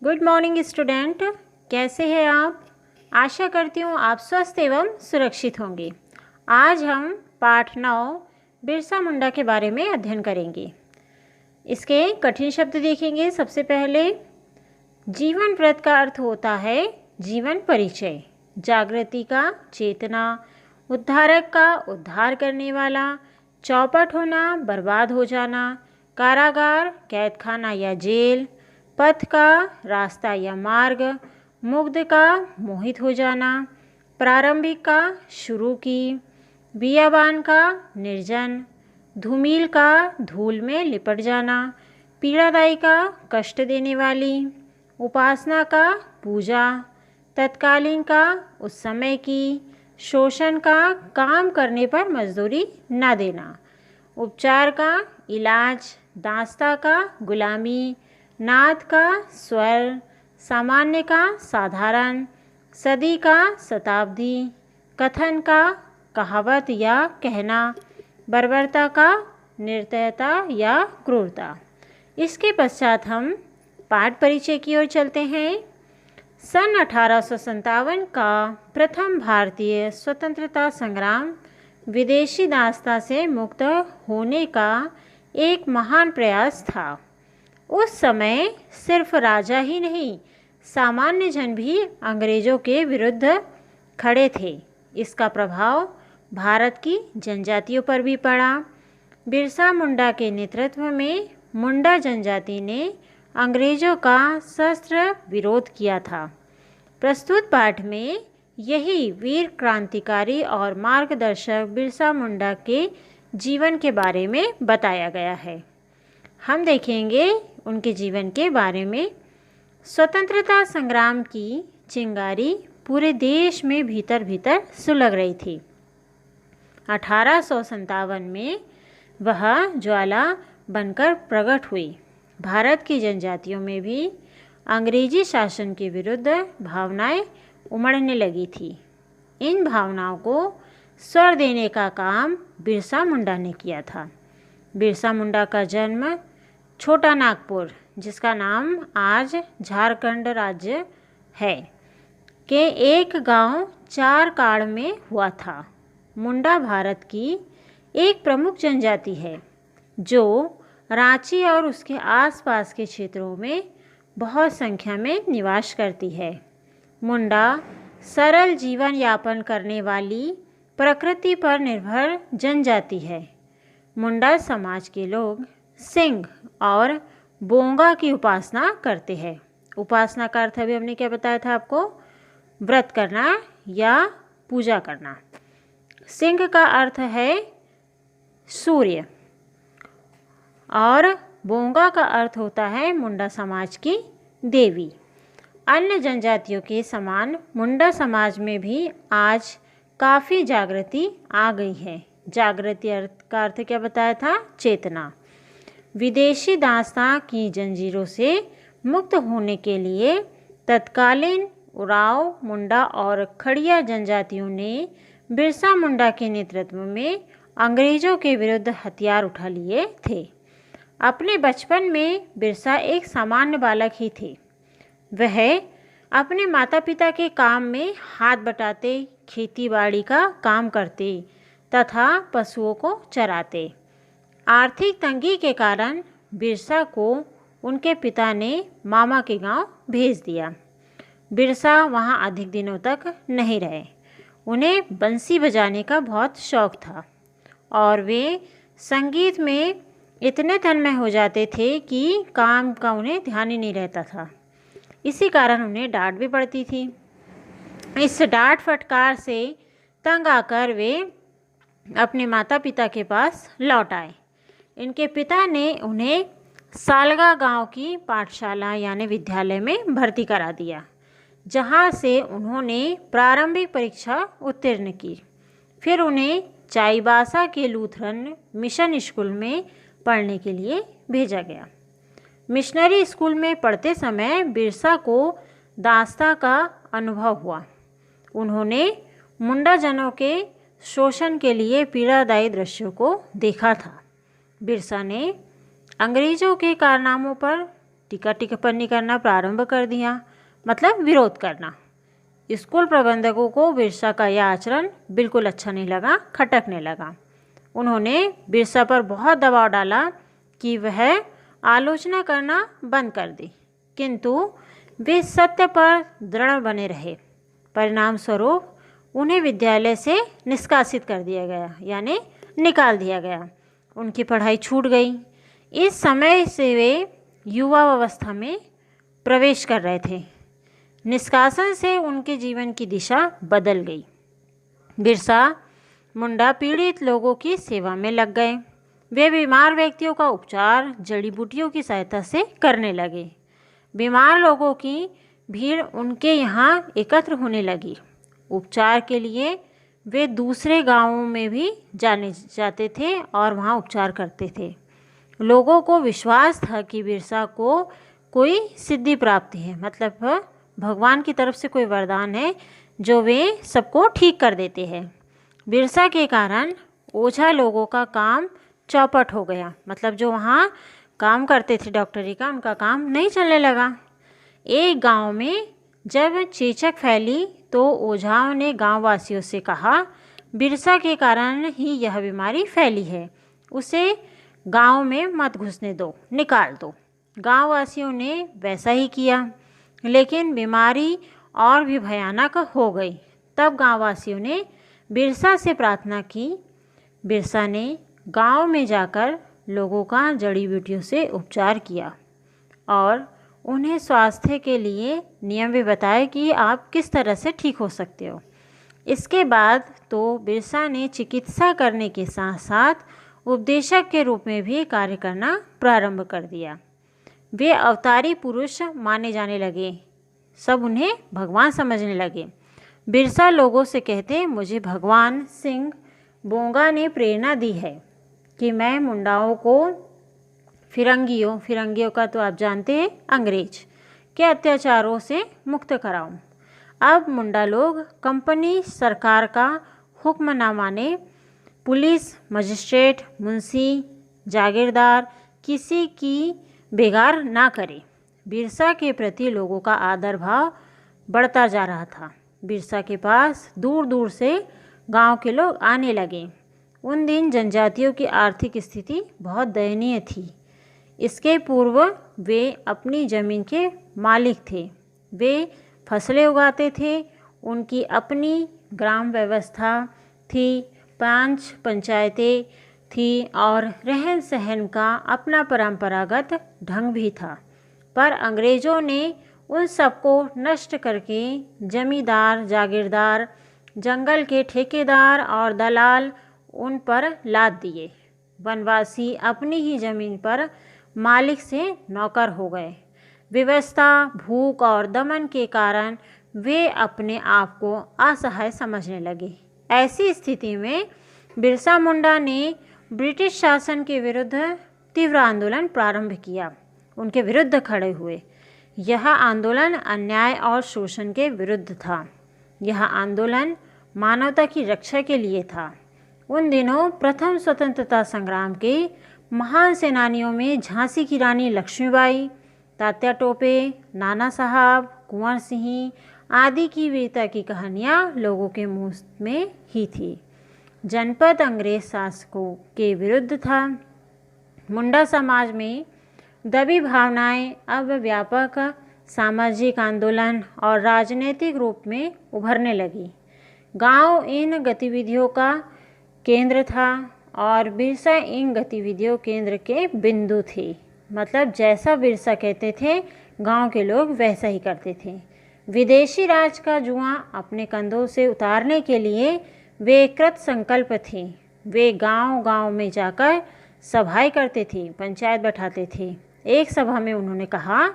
Good morning student. कैसे हैं आप? आशा करती हूँ आप स्वस्थ एवं सुरक्षित होंगे। आज हम पाठ 9 बिरसा मुंडा के बारे में अध्ययन करेंगे। इसके कठिन शब्द देखेंगे। सबसे पहले जीवन व्रत का अर्थ होता है जीवन परिचय, जागृति का चेतना, उद्धारक का उद्धार करने वाला, चौपट होना बर्बाद हो जाना, कारागार कैदखाना या जेल, पथ का रास्ता या मार्ग, मुग्ध का मोहित हो जाना, प्रारंभिक का शुरू की, बियाबान का निर्जन, धूमिल का धूल में लिपट जाना, पीड़ादायी का कष्ट देने वाली, उपासना का पूजा, तत्कालीन का उस समय की, शोषण का काम करने पर मजदूरी न देना, उपचार का इलाज, दास्ता का गुलामी, नाद का स्वर, सामान्य का साधारण, सदी का शताब्दी, कथन का कहावत या कहना, बर्बरता का निर्दयता या क्रूरता। इसके पश्चात हम पाठ परिचय की ओर चलते हैं। सन 1857 का प्रथम भारतीय स्वतंत्रता संग्राम विदेशी दास्ता से मुक्त होने का एक महान प्रयास था। उस समय सिर्फ राजा ही नहीं, सामान्य जन भी अंग्रेज़ों के विरुद्ध खड़े थे। इसका प्रभाव भारत की जनजातियों पर भी पड़ा। बिरसा मुंडा के नेतृत्व में मुंडा जनजाति ने अंग्रेज़ों का शस्त्र विरोध किया था। प्रस्तुत पाठ में यही वीर क्रांतिकारी और मार्गदर्शक बिरसा मुंडा के जीवन के बारे में बताया गया है। हम देखेंगे उनके जीवन के बारे में। स्वतंत्रता संग्राम की चिंगारी पूरे देश में भीतर भीतर सुलग रही थी। 1857 में वह ज्वाला बनकर प्रकट हुई। भारत की जनजातियों में भी अंग्रेजी शासन के विरुद्ध भावनाएं उमड़ने लगी थी। इन भावनाओं को स्वर देने का काम बिरसा मुंडा ने किया था। बिरसा मुंडा का जन्म छोटा नागपुर, जिसका नाम आज झारखंड राज्य है, के एक गांव चारकाड़ में हुआ था। मुंडा भारत की एक प्रमुख जनजाति है जो रांची और उसके आसपास के क्षेत्रों में बहुत संख्या में निवास करती है। मुंडा सरल जीवन यापन करने वाली प्रकृति पर निर्भर जनजाति है। मुंडा समाज के लोग सिंह और बोंगा की उपासना करते हैं। उपासना का अर्थ अभी हमने क्या बताया था आपको? व्रत करना या पूजा करना। सिंह का अर्थ है सूर्य और बोंगा का अर्थ होता है मुंडा समाज की देवी। अन्य जनजातियों के समान मुंडा समाज में भी आज काफ़ी जागृति आ गई है। जागृति का अर्थ क्या बताया था? चेतना। विदेशी दास्तां की जंजीरों से मुक्त होने के लिए तत्कालीन उराव, मुंडा और खड़िया जनजातियों ने बिरसा मुंडा के नेतृत्व में अंग्रेज़ों के विरुद्ध हथियार उठा लिए थे। अपने बचपन में बिरसा एक सामान्य बालक ही थे। वह अपने माता पिता के काम में हाथ बटाते, खेती बाड़ी का काम करते तथा पशुओं को चराते। आर्थिक तंगी के कारण बिरसा को उनके पिता ने मामा के गांव भेज दिया। बिरसा वहां अधिक दिनों तक नहीं रहे। उन्हें बंसी बजाने का बहुत शौक था और वे संगीत में इतने तन्मय हो जाते थे कि काम का उन्हें ध्यान ही नहीं रहता था। इसी कारण उन्हें डांट भी पड़ती थी। इस डांट फटकार से तंग आकर वे अपने माता पिता के पास लौट आए। इनके पिता ने उन्हें सालगा गांव की पाठशाला यानी विद्यालय में भर्ती करा दिया, जहां से उन्होंने प्रारंभिक परीक्षा उत्तीर्ण की। फिर उन्हें चाईबासा के लूथरन मिशन स्कूल में पढ़ने के लिए भेजा गया। मिशनरी स्कूल में पढ़ते समय बिरसा को दास्ता का अनुभव हुआ। उन्होंने मुंडा जनों के शोषण के लिए पीड़ादायी दृश्यों को देखा था। बिरसा ने अंग्रेज़ों के कारनामों पर टीका टिप्पणी करना प्रारंभ कर दिया, मतलब विरोध करना। स्कूल प्रबंधकों को बिरसा का यह आचरण बिल्कुल अच्छा नहीं लगा, खटकने लगा। उन्होंने बिरसा पर बहुत दबाव डाला कि वह आलोचना करना बंद कर दे, किंतु वे सत्य पर दृढ़ बने रहे। परिणाम स्वरूप उन्हें विद्यालय से निष्कासित कर दिया गया, यानी निकाल दिया गया। उनकी पढ़ाई छूट गई। इस समय से वे युवा अवस्था में प्रवेश कर रहे थे। निष्कासन से उनके जीवन की दिशा बदल गई। बिरसा मुंडा पीड़ित लोगों की सेवा में लग गए। वे बीमार व्यक्तियों का उपचार जड़ी बूटियों की सहायता से करने लगे। बीमार लोगों की भीड़ उनके यहाँ एकत्र होने लगी। उपचार के लिए वे दूसरे गांवों में भी जाते थे और वहाँ उपचार करते थे। लोगों को विश्वास था कि बिरसा को कोई सिद्धि प्राप्ति है, मतलब भगवान की तरफ से कोई वरदान है जो वे सबको ठीक कर देते हैं। बिरसा के कारण ओझा लोगों का काम चौपट हो गया, मतलब जो वहाँ काम करते थे डॉक्टरी का, उनका काम नहीं चलने लगा। एक गांव में जब चेचक फैली तो ओझाओं ने गांव वासियों से कहा, बिरसा के कारण ही यह बीमारी फैली है, उसे गांव में मत घुसने दो, निकाल दो। गांव वासियों ने वैसा ही किया, लेकिन बीमारी और भी भयानक हो गई। तब गांव वासियों ने बिरसा से प्रार्थना की। बिरसा ने गांव में जाकर लोगों का जड़ी बूटियों से उपचार किया और उन्हें स्वास्थ्य के लिए नियम भी बताए कि आप किस तरह से ठीक हो सकते हो। इसके बाद तो बिरसा ने चिकित्सा करने के साथ साथ उपदेशक के रूप में भी कार्य करना प्रारंभ कर दिया। वे अवतारी पुरुष माने जाने लगे। सब उन्हें भगवान समझने लगे। बिरसा लोगों से कहते, मुझे भगवान सिंह बोंगा ने प्रेरणा दी है कि मैं मुंडाओं को फिरंगियों का तो आप जानते हैं अंग्रेज के अत्याचारों से मुक्त कराऊं। अब मुंडा लोग कंपनी सरकार का हुक्म ना माने, पुलिस, मजिस्ट्रेट, मुंशी, जागीरदार किसी की बेगार ना करे। बिरसा के प्रति लोगों का आदर भाव बढ़ता जा रहा था। बिरसा के पास दूर दूर से गांव के लोग आने लगे। उन दिन जनजातियों की आर्थिक स्थिति बहुत दयनीय थी। इसके पूर्व वे अपनी ज़मीन के मालिक थे। वे फसलें उगाते थे। उनकी अपनी ग्राम व्यवस्था थी, 5 पंचायतें थी और रहन सहन का अपना परंपरागत ढंग भी था। पर अंग्रेज़ों ने उन सबको नष्ट करके जमींदार, जागीरदार, जंगल के ठेकेदार और दलाल उन पर लाद दिए। वनवासी अपनी ही ज़मीन पर मालिक से नौकर हो गए। व्यवस्था, भूख और दमन के कारण वे अपने आप को असहाय समझने लगे। ऐसी स्थिति में बिरसा मुंडा ने ब्रिटिश शासन के विरुद्ध तीव्र आंदोलन प्रारंभ किया। उनके विरुद्ध खड़े हुए। यह आंदोलन अन्याय और शोषण के विरुद्ध था। यह आंदोलन मानवता की रक्षा के लिए था। उन दिनों प्रथम स्वतंत्रता संग्राम के महान सेनानियों में झांसी की रानी लक्ष्मीबाई, तात्या टोपे, नाना साहब, कुंवर सिंह आदि की वीरता की कहानियाँ लोगों के मुँह में ही थी। जनपद अंग्रेज शासकों के विरुद्ध था। मुंडा समाज में दबी भावनाएं अब व्यापक सामाजिक आंदोलन और राजनीतिक रूप में उभरने लगी। गांव इन गतिविधियों का केंद्र था और बिरसा इन गतिविधियों केंद्र के बिंदु थे। मतलब जैसा बिरसा कहते थे गांव के लोग वैसा ही करते थे। विदेशी राज का जुआ अपने कंधों से उतारने के लिए वे कृत संकल्प थे। वे गांव-गांव में जाकर सभाएं करते थे, पंचायत बैठाते थे। एक सभा में उन्होंने कहा,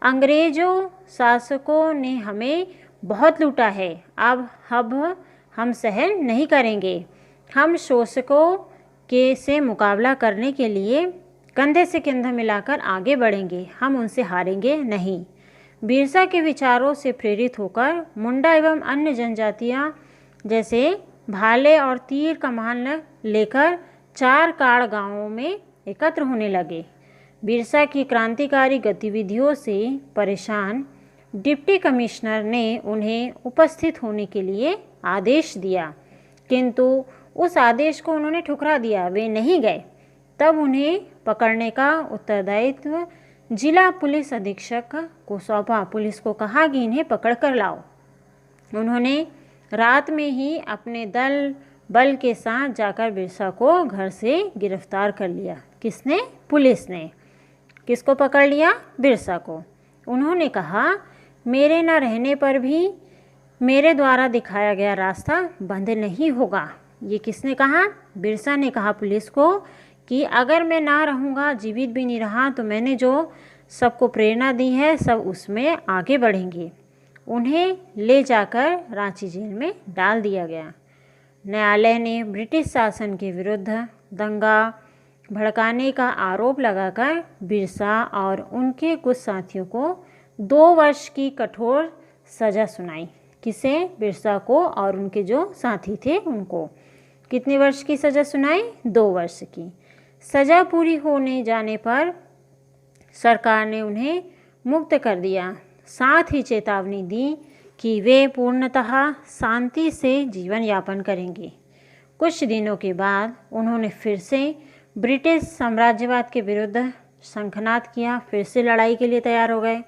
अंग्रेजों शासकों ने हमें बहुत लूटा है। अब हम सहन नहीं करेंगे। हम शोषकों के से मुकाबला करने के लिए कंधे से कंधा मिलाकर आगे बढ़ेंगे। हम उनसे हारेंगे नहीं। बिरसा के विचारों से प्रेरित होकर मुंडा एवं अन्य जनजातियां जैसे भाले और तीर कमान लेकर 4 काड़ गांवों में एकत्र होने लगे। बिरसा की क्रांतिकारी गतिविधियों से परेशान डिप्टी कमिश्नर ने उन्हें उपस्थित होने के लिए आदेश दिया, किंतु उस आदेश को उन्होंने ठुकरा दिया, वे नहीं गए। तब उन्हें पकड़ने का उत्तरदायित्व जिला पुलिस अधीक्षक को सौंपा। पुलिस को कहा कि इन्हें पकड़ कर लाओ। उन्होंने रात में ही अपने दल बल के साथ जाकर बिरसा को घर से गिरफ्तार कर लिया। किसने? पुलिस ने। किसको पकड़ लिया? बिरसा को। उन्होंने कहा, मेरे न रहने पर भी मेरे द्वारा दिखाया गया रास्ता बंद नहीं होगा। ये किसने कहा? बिरसा ने कहा पुलिस को कि अगर मैं ना रहूँगा, जीवित भी नहीं रहा, तो मैंने जो सबको प्रेरणा दी है सब उसमें आगे बढ़ेंगे। उन्हें ले जाकर रांची जेल में डाल दिया गया। न्यायालय ने ब्रिटिश शासन के विरुद्ध दंगा भड़काने का आरोप लगाकर बिरसा और उनके कुछ साथियों को 2 वर्ष की कठोर सज़ा सुनाई। किसे? बिरसा को और उनके जो साथी थे उनको। कितने वर्ष की सज़ा सुनाई? 2 वर्ष की। सज़ा पूरी होने जाने पर सरकार ने उन्हें मुक्त कर दिया। साथ ही चेतावनी दी कि वे पूर्णतः शांति से जीवन यापन करेंगे। कुछ दिनों के बाद उन्होंने फिर से ब्रिटिश साम्राज्यवाद के विरुद्ध शंखनाद किया। फिर से लड़ाई के लिए तैयार हो गए,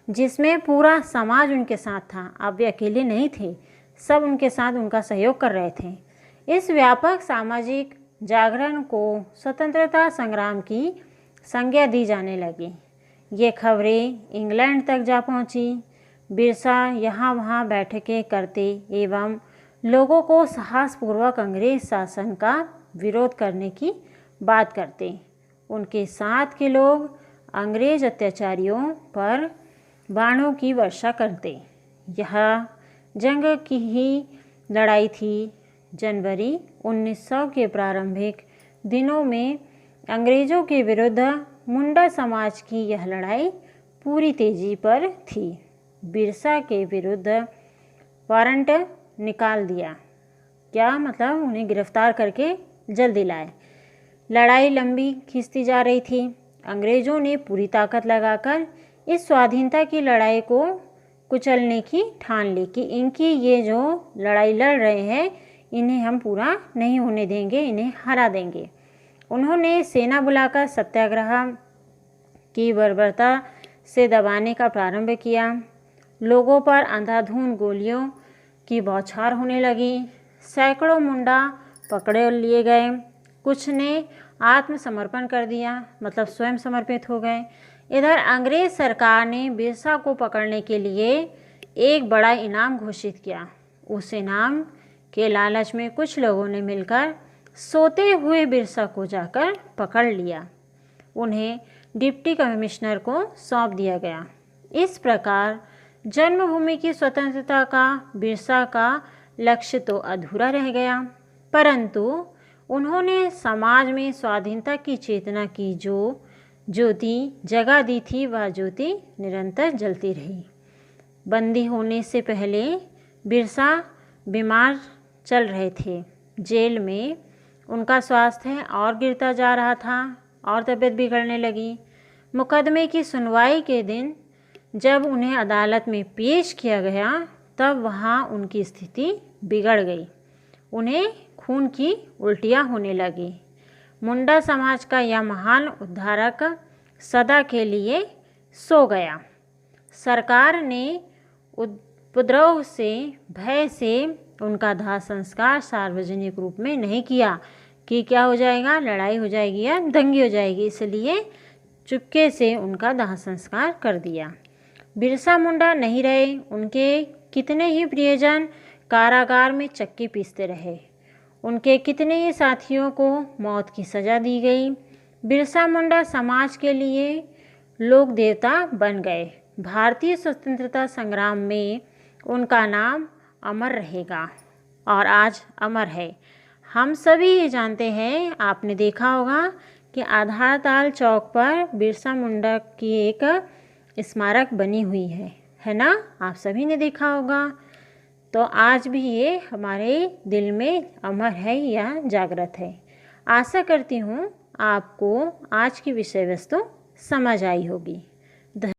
जिसमें पूरा समाज उनके साथ था। अब वे अकेले नहीं थे, सब उनके साथ उनका सहयोग कर रहे थे। इस व्यापक सामाजिक जागरण को स्वतंत्रता संग्राम की संज्ञा दी जाने लगी। ये खबरें इंग्लैंड तक जा पहुंची। बिरसा यहाँ वहाँ बैठकें करते एवं लोगों को साहसपूर्वक अंग्रेज शासन का विरोध करने की बात करते। उनके साथ के लोग अंग्रेज अत्याचारियों पर बाणों की वर्षा करते। यह जंग की ही लड़ाई थी। जनवरी 1900 के प्रारंभिक दिनों में अंग्रेज़ों के विरुद्ध मुंडा समाज की यह लड़ाई पूरी तेजी पर थी। बिरसा के विरुद्ध वारंट निकाल दिया। क्या मतलब? उन्हें गिरफ्तार करके जल्दी लाए। लड़ाई लंबी खींचती जा रही थी। अंग्रेज़ों ने पूरी ताकत लगाकर इस स्वाधीनता की लड़ाई को कुचलने की ठान ली कि इनकी ये जो लड़ाई लड़ रहे हैं इन्हें हम पूरा नहीं होने देंगे, इन्हें हरा देंगे। उन्होंने सेना बुलाकर सत्याग्रह की बर्बरता से दबाने का प्रारंभ किया। लोगों पर अंधाधुंध गोलियों की बौछार होने लगी। सैकड़ों मुंडा पकड़े लिए गए। कुछ ने आत्मसमर्पण कर दिया, मतलब स्वयं समर्पित हो गए। इधर अंग्रेज सरकार ने बिरसा को पकड़ने के लिए एक बड़ा इनाम घोषित किया। उस इनाम के लालच में कुछ लोगों ने मिलकर सोते हुए बिरसा को जाकर पकड़ लिया। उन्हें डिप्टी कमिश्नर को सौंप दिया गया। इस प्रकार जन्मभूमि की स्वतंत्रता का बिरसा का लक्ष्य तो अधूरा रह गया, परंतु उन्होंने समाज में स्वाधीनता की चेतना की जो ज्योति जगा दी थी, वह ज्योति निरंतर जलती रही। बंदी होने से पहले बिरसा बीमार चल रहे थे। जेल में उनका स्वास्थ्य और गिरता जा रहा था और तबीयत बिगड़ने लगी। मुकदमे की सुनवाई के दिन जब उन्हें अदालत में पेश किया गया, तब वहाँ उनकी स्थिति बिगड़ गई। उन्हें खून की उल्टियाँ होने लगी। मुंडा समाज का यह महान उद्धारक सदा के लिए सो गया। सरकार ने उपद्रव से, भय से उनका दाह संस्कार सार्वजनिक रूप में नहीं किया कि क्या हो जाएगा, लड़ाई हो जाएगी या दंगी हो जाएगी, इसलिए चुपके से उनका दाह संस्कार कर दिया। बिरसा मुंडा नहीं रहे। उनके कितने ही प्रियजन कारागार में चक्की पीसते रहे। उनके कितने ही साथियों को मौत की सज़ा दी गई। बिरसा मुंडा समाज के लिए लोक देवता बन गए। भारतीय स्वतंत्रता संग्राम में उनका नाम अमर रहेगा और आज अमर है। हम सभी ये जानते हैं, आपने देखा होगा कि आधारताल चौक पर बिरसा मुंडा की एक स्मारक बनी हुई है ना? आप सभी ने देखा होगा। तो आज भी ये हमारे दिल में अमर है या जागृत है। आशा करती हूँ आपको आज की विषय वस्तु समझ आई होगी।